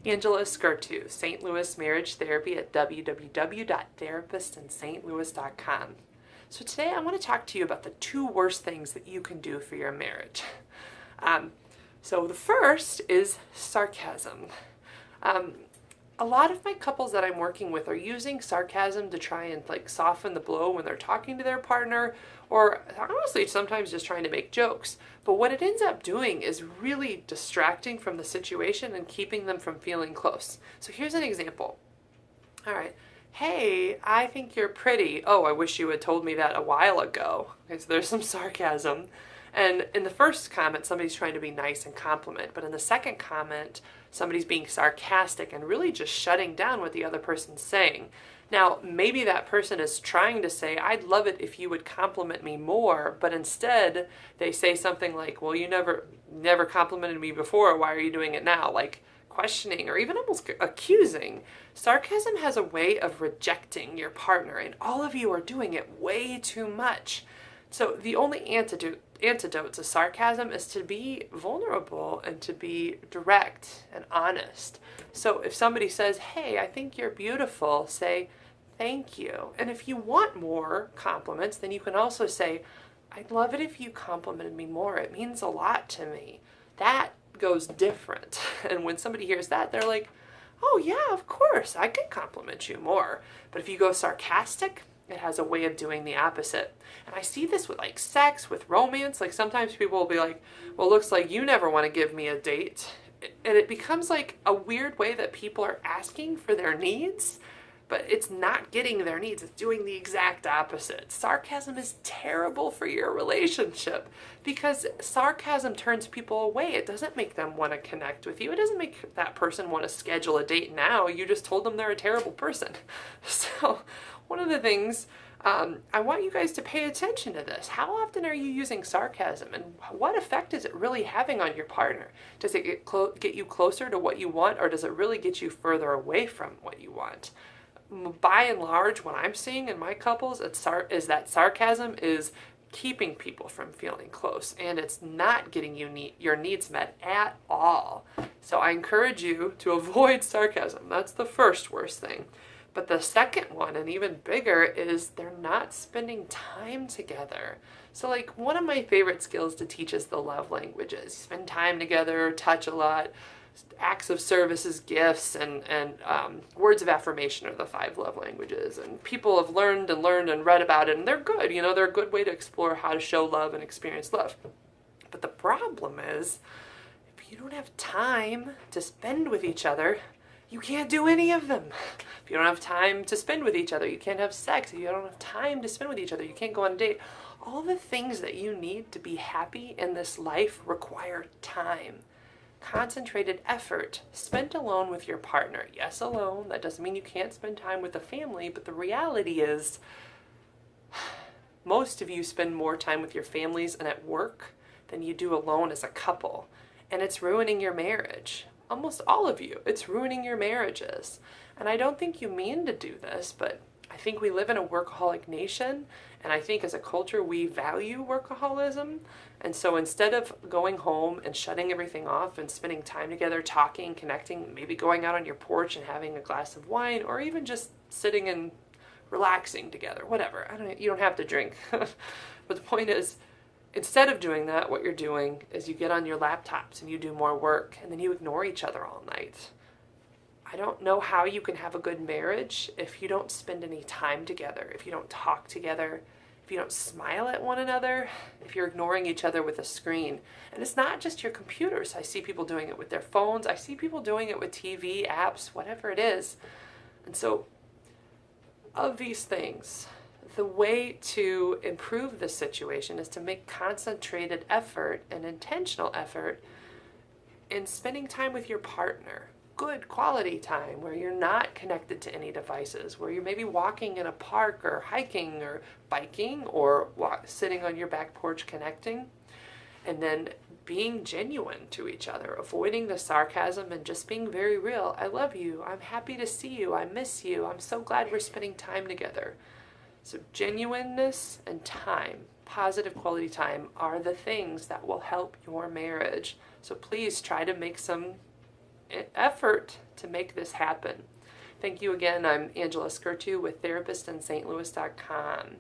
Angela Skirtu, St. Louis Marriage Therapy at www.therapistsinstlouis.com. So today I want to talk to you about the two worst things that you can do for your marriage. So the first is sarcasm. A lot of my couples that I'm working with are using sarcasm to try and soften the blow when they're talking to their partner, or honestly sometimes just trying to make jokes. But what it ends up doing is really distracting from the situation and keeping them from feeling close. So here's an example. All right. Hey, I think you're pretty. Oh, I wish you had told me that a while ago. Okay, so there's some sarcasm. And in the first comment, somebody's trying to be nice and compliment. But in the second comment, somebody's being sarcastic and really just shutting down what the other person's saying. Now, maybe that person is trying to say, I'd love it if you would compliment me more, but instead they say something like, well, you never complimented me before, why are you doing it now? Like questioning or even almost accusing. Sarcasm has a way of rejecting your partner, and all of you are doing it way too much. So the only antidote to sarcasm is to be vulnerable and to be direct and honest. So if somebody says, hey, I think you're beautiful, say, thank you. And if you want more compliments, then you can also say, I'd love it if you complimented me more. It means a lot to me. That goes different. And when somebody hears that, they're like, oh yeah, of course, I can compliment you more. But if you go sarcastic, it has a way of doing the opposite. And I see this with sex, with romance. Sometimes people will be like, well, looks like you never want to give me a date. And it becomes a weird way that people are asking for their needs, but it's not getting their needs. It's doing the exact opposite. Sarcasm is terrible for your relationship because sarcasm turns people away. It doesn't make them want to connect with you. It doesn't make that person want to schedule a date now. You just told them they're a terrible person. So one of the things, I want you guys to pay attention to this. How often are you using sarcasm, and what effect is it really having on your partner? Does it get you closer to what you want, or does it really get you further away from what you want? By and large, what I'm seeing in my couples is that sarcasm is keeping people from feeling close, and it's not getting your needs met at all. So I encourage you to avoid sarcasm. That's the first worst thing. But the second one, and even bigger, is they're not spending time together. So one of my favorite skills to teach is the love languages. Spend time together, touch a lot, acts of services, gifts, and words of affirmation are the 5 love languages. And people have learned and read about it, and they're good. They're a good way to explore how to show love and experience love. But the problem is, if you don't have time to spend with each other, you can't do any of them. If you don't have time to spend with each other, you can't have sex. If you don't have time to spend with each other, you can't go on a date. All the things that you need to be happy in this life require time. Concentrated effort spent alone with your partner. Yes, alone. That doesn't mean you can't spend time with the family, but the reality is most of you spend more time with your families and at work than you do alone as a couple. And it's ruining your marriage. Almost all of you, it's ruining your marriages. And I don't think you mean to do this, but I think we live in a workaholic nation, and I think as a culture we value workaholism. And so instead of going home and shutting everything off and spending time together, talking, connecting, maybe going out on your porch and having a glass of wine, or even just sitting and relaxing together, whatever. You don't have to drink. But the point is, instead of doing that, what you're doing is you get on your laptops and you do more work, and then you ignore each other all night. I don't know how you can have a good marriage if you don't spend any time together, if you don't talk together, if you don't smile at one another, if you're ignoring each other with a screen. And it's not just your computers. I see people doing it with their phones. I see people doing it with TV, apps, whatever it is. And so, of these things, the way to improve this situation is to make concentrated effort and intentional effort in spending time with your partner. Good quality time where you're not connected to any devices, where you're maybe walking in a park or hiking or biking or sitting on your back porch connecting, and then being genuine to each other, avoiding the sarcasm and just being very real. I love you. I'm happy to see you. I miss you. I'm so glad we're spending time together. So genuineness and time, positive quality time, are the things that will help your marriage. So please try to make some effort to make this happen. Thank you again. I'm Angela Skirtu with therapistInSt. Louis.com.